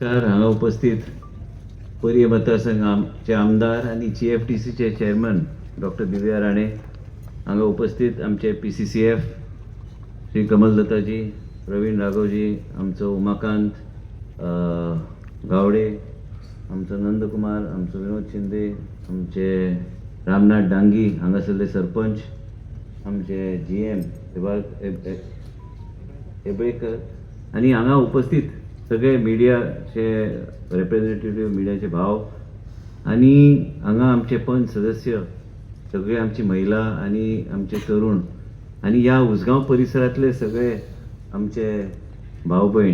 हांगा उपस्थित पर्ये मतदारसंघाचे आमदार आणि GFTCचे चेअरमन डॉक्टर दिव्या राणे, हांगा उपस्थित आमचे PCCF श्री कमलदत्ताजी, प्रवीण राघवजी, आमचो उमाकांत गावडे, आमचो नंदकुमार, आमचो विनोद शिंदे, आमचे रामनाथ डांगी, हांगासरले सरपंच, आमचे GM हेबळेकर आणि हांगा उपस्थित सगळे मिडियाचे रिप्रेझेंटेटिव्ह, मिडियाचे भाव आणि हांगा आमचे पंच सदस्य, सगळे आमची महिला आणि आमचे तरुण आणि या उसगांव परिसरातले सगळे आमचे भाव भयण.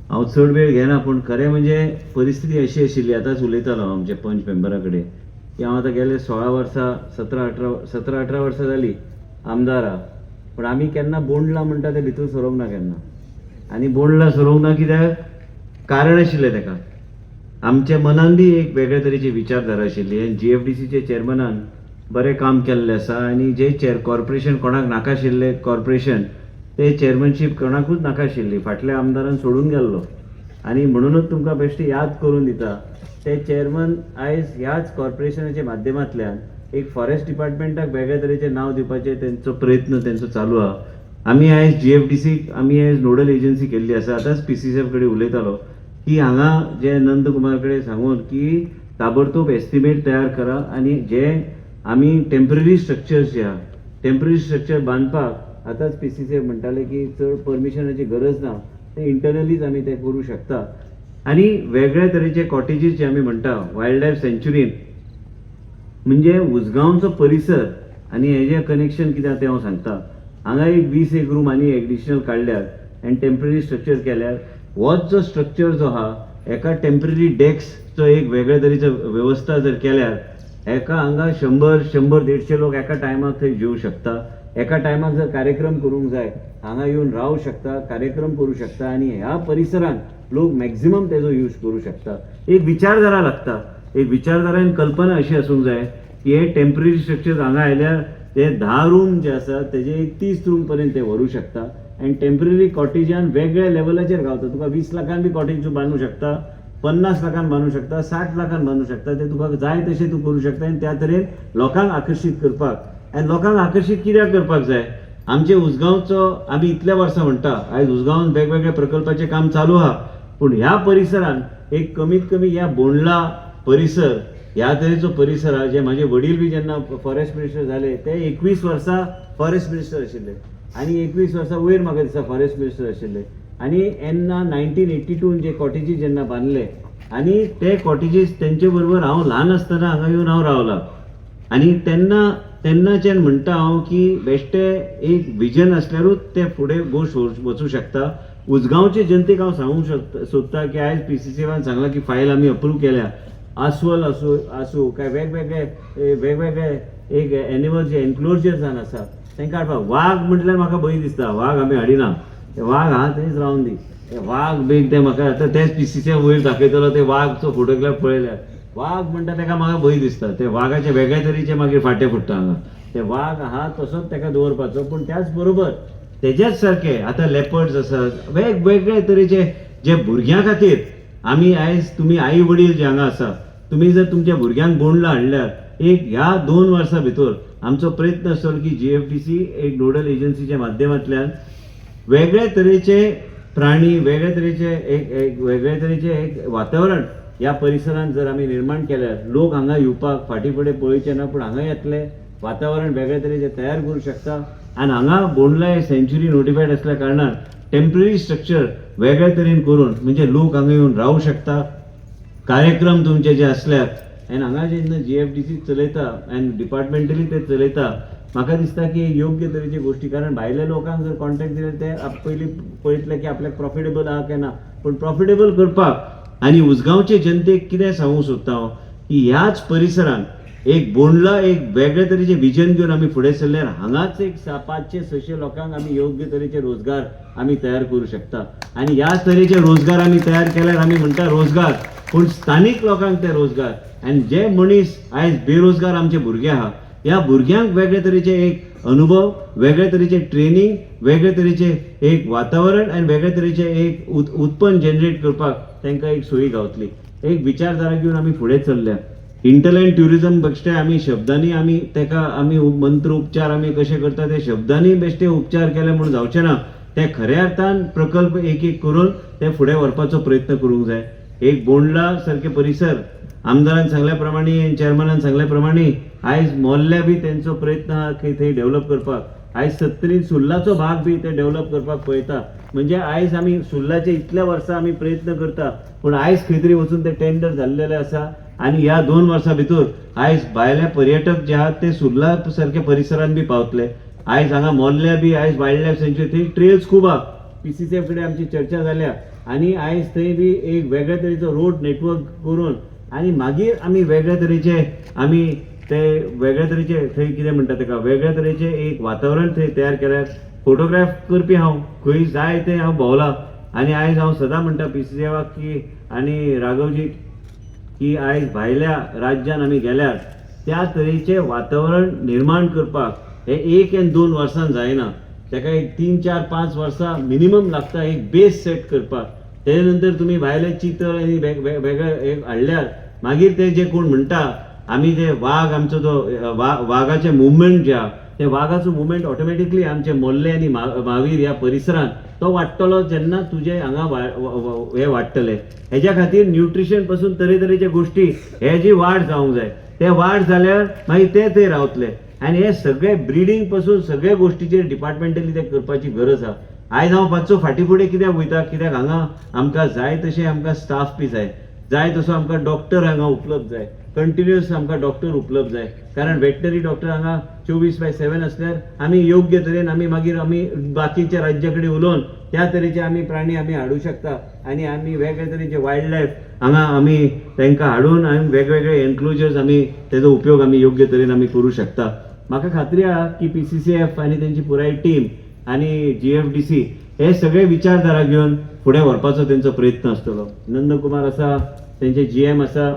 हांव चड वेळ घेना, पूण खरें म्हणजे परिस्थिती अशी आशिल्ली, आतांच उलयतालो आमचे पंच मेंबरा कडेन की हांव आतां गेले 16 वर्सां 17-18 वर्सां जाली आमदार आहा, पूण आमी केन्ना बोंडला म्हणटा ते भितर सरोंक ना केन्ना. आनी बोंडला सरोंक ना कित्याक कारण आशिल्लें ताका. आमच्या मनान बी एक वेगळे तरेची विचारधारा आशिल्ली आनी GFTCचे चेअरमनान बरें काम केल्लें आसा आनी जे कॉर्पोरेशन कोणाक नाका आशिल्लें कॉर्पोरेशन ते चेअरमनशीप कोणाकूच नाका आशिल्ली, फाटल्या आमदारान सोडून गेल्लो. आनी म्हणूनच तुमकां बेश्टी याद करून दिता, ते चेअरमन आयज ह्याच कॉर्पोरेशनाच्या माध्यमांतल्यान एक फॉरेस्ट डिपार्टमेंटाक वेगळे तरेचें नांव दिवपाचें तेंचो प्रयत्न तेंचो चालू आहा. आमी आयज GFTCक आमी आयज नोडल एजन्सी केल्ली आसा. आतांच PCCF कडेन उलयतालो की हांगा जे नंदकुमार कडेन सांगून की ताबडतोब एस्टिमेट तयार करा आनी जे आमी टेम्पररी स्ट्रक्चर्स जे आहा टेम्पररी स्ट्रक्चर बांदपाक आतांच PCCF म्हणटाले की चड परमिशनाची गरज ना, ते इंटरनलीच आमी ते करूं शकता. आनी वेगळे तरेचे कॉटेजीस जे आमी म्हणटा वायल्ड लायफ सँच्युरीन म्हणजे उसगांवचो परिसर आनी हेजें कनेक्शन कितें तें हांव सांगता. हांगा एक 20 एक रूम आनी एडिशनल काडल्यात आनी टेम्पररी स्ट्रक्चर केल्यार होच जो स्ट्रक्चर जो आहा एका टेम्पररी डेस्कचो एक वेगळे तरेचो वेवस्था जर केल्यार एका हांगा 100-150 लोक एका टायमाक थंय जेवू शकता. एका टायमाक जर कार्यक्रम करूंक जाय हांगा येवन रावू शकता, कार्यक्रम करूं शकता आनी ह्या परिसरांत लोक मॅक्झिमम तेजो यूज करूं शकता. एक विचारधारा लागता, एक विचारधारा आनी कल्पना अशी आसूंक जाय की हे टेम्पररी स्ट्रक्चर हांगा आयल्यार ते 10 रूम जे आसात तेजे एक 30 रूम पर्यंत ते व्हरू शकता. आनी टेम्पररी कॉटेजान वेगळ्या लेवलाचेर गावता. तुका 20 लाखान बी कॉटेज बांदूं शकता, 50 लाखान बांदूं शकता, 60 लाखान बांदूं शकता. ते तुका जाय तशें तूं करूं शकता आनी त्या तरेन लोकांक आकर्शीत करपाक. आनी लोकांक आकर्शीत कित्याक करपाक जाय? आमचे उसगांवचो आमी इतल्या वर्सां म्हणटा आयज उसगांवान वेगवेगळ्या प्रकल्पाचें काम चालू आहा, पूण ह्या परिसरांत एक कमीत कमी ह्या बोंडला परिसर ह्या तरेचो परिसर आहा. जे म्हाजे वडील बी जेन्ना फॉरेस्ट मिनिस्टर जाले ते 21 वर्सां फॉरेस्ट मिनिस्टर आशिल्ले आनी 21 वर्सां वयर म्हाका दिसता फॉरेस्ट मिनिस्टर आशिल्ले. आनी एन्ना 1982 जे कॉटेजीस जेन्ना बांदले आनी ते कॉटेजीस तेंचे बरोबर हांव ल्हान आसतना हांगा येवन हांव रावला आनी तेन्नाच्यान म्हणटा हांव की बेश्टे एक विजन आसल्यारूच ते फुडें गोश्ट वचूं शकता. उसगांवचे जनतेक हांव सांगूंक सोदता की आयज PCCFान सांगलां की फायल आमी अप्रूव केल्या. आस्वल आसूं काय वेगवेगळे एक एनिमल जे एन्क्लोजर जावन आसा तांकां हाडपाक. वाघ म्हटल्यार म्हाका भंय दिसता, वाघ आमी हाडिना, वाघ आहा थंयच रावन दी. वाघ बीग ते म्हाका आतां तेच PCCF वयर दाखयतलो ते वाघचो फोटोग्राफ पळयल्यार वाघ म्हणटा ताका म्हाका भंय दिसता. ते वाघाचे वेगळे तरेचे मागीर फाटे फुट्टा हांगा. ते वाघ आहा तसोच ताका दवरपाचो, पूण त्याच बरोबर तेजेच सारके आतां लेपर्ड्स आसात, वेगवेगळे तरेचे जे भुरग्यां खातीर आमी आयज तुमी आई वडील जे हांगा आसा तुमी जर तुमच्या भुरग्यांक बोंडला हाडल्यार एक ह्या 2 वर्सां भितर आमचो प्रयत्न आसतलो की GFTC एक नोडल एजन्सीच्या माध्यमांतल्यान वेगळे तरेचे प्राणी, वेगळे तरेचे एक वातावरण ह्या परिसरांत जर आमी निर्माण केल्यार लोक हांगा येवपाक फाटी फुडें पळोवचे ना, पूण हांगा येतले वातावरण वेगळे तरेचे तयार करूं शकता. आनी हांगा बोंडला सँच्युरी नोटिफायड आसल्या कारणान टेम्पररी स्ट्रक्चर वेगळे तरेन करून म्हणजे लोक हांगा येवन रावू शकता, कार्यक्रम तुमचे जे असल्यार. आनी हांगा जेन्ना GFTC चलयता आनी डिपार्टमेंटली ते चलयता म्हाका दिसता की योग्य तरेचे गोश्टी, कारण भायल्या लोकांक जर कॉन्ट्रॅक्ट दिले ते पयलीं पळयतले की आपल्याक प्रॉफिटेबल आहा काय ना, पूण प्रॉफिटेबल करपाक आनी उसगांवचे जनतेक कितें सांगूं सोदता हांव की ह्याच परिसरांत एक बोंडला एक वेगळे तरेचे विजन घेवन आमी फुडें सरल्यार हांगाच एक 500-600 लोकांक आमी योग्य तरेचे रोजगार आमी तयार करूं शकता. आनी ह्याच तरेचे रोजगार आमी तयार केल्यार आमी म्हणटा रोजगार, पूण स्थानीक लोकांक ते रोजगार. आनी जे मनीस आयज बेरोजगार आमचे भुरगे आहा ह्या भुरग्यांक वेगळे तरेचे एक अनुभव, वेगळे तरेचे ट्रेनिंग, वेगळे तरेचे एक वातावरण आनी वेगळे तरेचे एक उत्पन्न जनरेट करपाक तांकां एक सोयी गावतली. एक विचारधारा घेवन आमी फुडें चल्ल्या. इंटरलँड ट्युरिजम बेश्टे आमी शब्दांनी आमी ताका आमी मंत्र उपचार आमी कशे करता ते शब्दांनी बेश्टे उपचार केले म्हणून जावचे ना. ते खऱ्या अर्थान प्रकल्प एक एक करून ते फुडें व्हरपाचो प्रयत्न करूंक जाय. एक बोंडला सारके परिसर आमदारान सांगल्या प्रमाणे चेअरमॅनान सांगल्या प्रमाणे आयज मोहल्ल्या बी तेंचो प्रयत्न आहा की थंय डेव्हलप करपाक. आयज 70 सुर्लाचो भाग बी ते डेव्हलप करपाक पळयता. म्हणजे आयज आमी सुर्लाचे इतल्या वर्सां आमी प्रयत्न करता पूण आयज खंय तरी वचून ते टेंडर जाल्लेले आसा आणि ह्या 2 वर्सां भितर आयज भायले पर्यटक जे आहात ते सुर्ला सारख्या परिसरान बी पावतले. आयज हांगा मोहल्ल्या बी आयज वायल्ड लायफ सँच्युरी थंय ट्रेल्स खूब आहा. PCCF कडेन आमची चर्चा जाल्या आणि आयज थंय बी एक वेगळ्या तरेचो रोड नेटवर्क करून आणि मागीर आमी वेगळ्या तरेचे आमी ते वेगळ्या तरेचे थंय कितें म्हणटा ताका वेगळ्या तरेचे एक वातावरण थंय तयार केल्यार फोटोग्राफ करपी हांव खंय जाय तें हांव भोंवला. आणि आयज हांव सदां म्हणटा PCCFाक की आनी राघवजी की आयज भायल्या राज्यान आमी गेल्यार त्या तरेचे वातावरण निर्माण करपाक हे 1 आणि 2 वर्सां जायना. ताका एक 3, 4, 5 वर्सां मिनिमम लागता एक बेस सेट करपाक. तेजे नंतर तुमी भायले चित्र आनी वेगळे हाडल्यार मागीर ते जे कोण म्हणटा आमी ते वाघ आमचो जो वाघाचे मुवमेंट जे आहा ते वाघाचो मुवमेंट ऑटोमॅटिकली आमचे मोल्ले आनी महावीर ह्या परिसरान तो वाडटलो जेन्ना तुजे हांगा हे वाडटले. हेज्या खातीर न्यूट्रिशन पासून तरेतरेचे गोश्टी हे जी वाड जावंक जाय ते वाड जाल्यार मागीर ते थंय रावतले. आनी हे सगळे ब्रिडींग पासून सगळे गोश्टीचेर डिपार्टमेंटली ते करपाची गरज आहा. आयज हांव पांचसो फाटीं फुडें कित्याक वयता कित्याक हांगा आमकां जाय तशें आमकां स्टाफ बी जाय तसो आमकां डॉक्टर हांगा उपलब्ध जाय. कंटिन्युअस आमकां डॉक्टर उपलब्ध जाय कारण वेटनरी डॉक्टर हांगा 24/7 असल्यार आमी योग्य तरेन आमी मागीर आमी बाकीच्या राज्या कडेन उलोवन त्या तरेचे आमी प्राणी आमी हाडूं शकता आनी आमी वेगळे तरेचे वायल्ड लायफ हांगा आमी तांकां हाडून आमी वेगवेगळे एन्क्लोजर्स आमी तेजो उपयोग आमी योग्य तरेन आमी करूं शकता. म्हाका खात्री आहा की PCCF आनी तेंची पुराय टीम आनी GFDC हे सगळे विचारधारा घेवन फुडें व्हरपाचो तेंचो प्रयत्न आसतलो. नंदकुमार आसा तेंचे GM आसा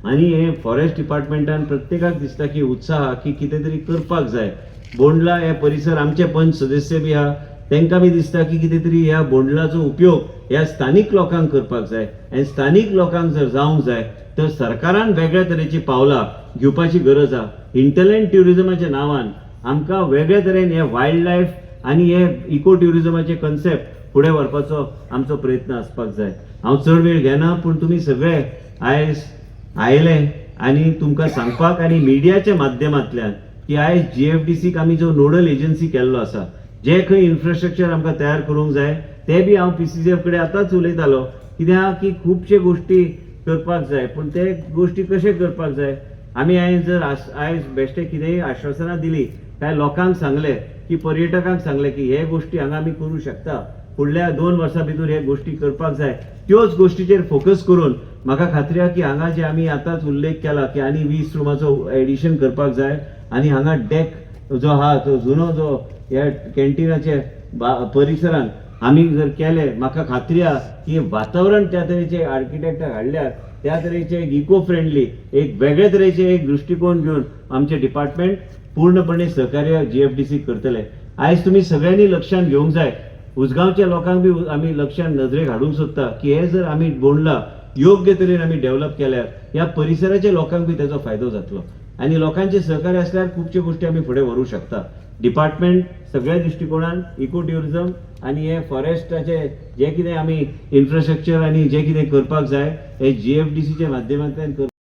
आणि हे फॉरेस्ट डिपार्टमेंटान प्रत्येकाक दिसता की उत्साह की कितें तरी करपाक जाय. बोंडला हे परिसर आमचे पंच सदस्य बी आहा तांकां बी दिसता की कितें तरी ह्या बोंडलाचो उपयोग ह्या स्थानीक लोकांक करपाक जाय आनी स्थानीक लोकांक जर जावंक जाय तर सरकारान वेगळ्या तरेची पावलां घेवपाची गरज आहा. इंटरलँड ट्युरिजमाच्या नांवान आमकां वेगळ्या तरेन हे वायल्ड लायफ आनी हे इको ट्युरिजमाचे कन्सेप्ट फुडें व्हरपाचो आमचो प्रयत्न आसपाक जाय. हांव चड वेळ घेना पूण तुमी सगळे आयज आयले आणि तुमकां सांगपाक आनी मिडियाच्या माध्यमांतल्यान की आयज GFDCक आमी जो नोडल एजन्सी केल्लो आसा जे खंय इन्फ्रास्ट्रक्चर आमकां तयार करूंक जाय ते बी हांव PCCF कडेन आतांच उलयतालो कित्याक की खुबशे गोश्टी करपाक जाय पूण ते गोश्टी कशे करपाक जाय. आमी आयज जर आयज बेश्टे कितेंय आश्वासनां दिली काय लोकांक सांगले की पर्यटकांक सांगले की हे गोश्टी हांगा आमी करूं शकता फुडल्या 2 वर्सां भितर हे गोश्टी करपाक जाय त्योच गोश्टीचेर फोकस करून म्हाका खात्री आहा की हांगा जे आमी आतांच उल्लेख केला की आनी 20 रुमाचो एडिशन करपाक जाय आनी हांगा डेक जो आहा तो जुनो जो ह्या कॅन्टिनाचे परिसरान आमी जर केले म्हाका खात्री आहा की वातावरण त्या तरेचे आर्किटेक्ट हाडल्यार त्या तरेचे एक इको फ्रेंडली एक वेगळे तरेचे एक दृश्टिकोन घेवन आमचे डिपार्टमेंट पूर्णपणे सहकार्य GFDC करतले. आयज तुमी सगळ्यांनी लक्षात घेवंक जाय उसगांवच्या लोकांक बी आमी लक्षात नजरेक हाडूंक सोदता की हे जर आमी बोंडला योग्य तरेन आमी डेव्हलप केल्यार ह्या परिसराच्या लोकांक बी तेजो फायदो जातलो आनी लोकांचे सहकार्य आसल्यार खुबश्यो गोश्टी आमी फुडें व्हरूंक शकता. डिपार्टमेंट सगळ्या दृश्टिकोनान इको ट्युरिजम आनी हे फॉरेस्टाचे जे कितें आमी इन्फ्रास्ट्रक्चर आनी जे कितें करपाक जाय हे GFDCच्या माध्यमांतल्यान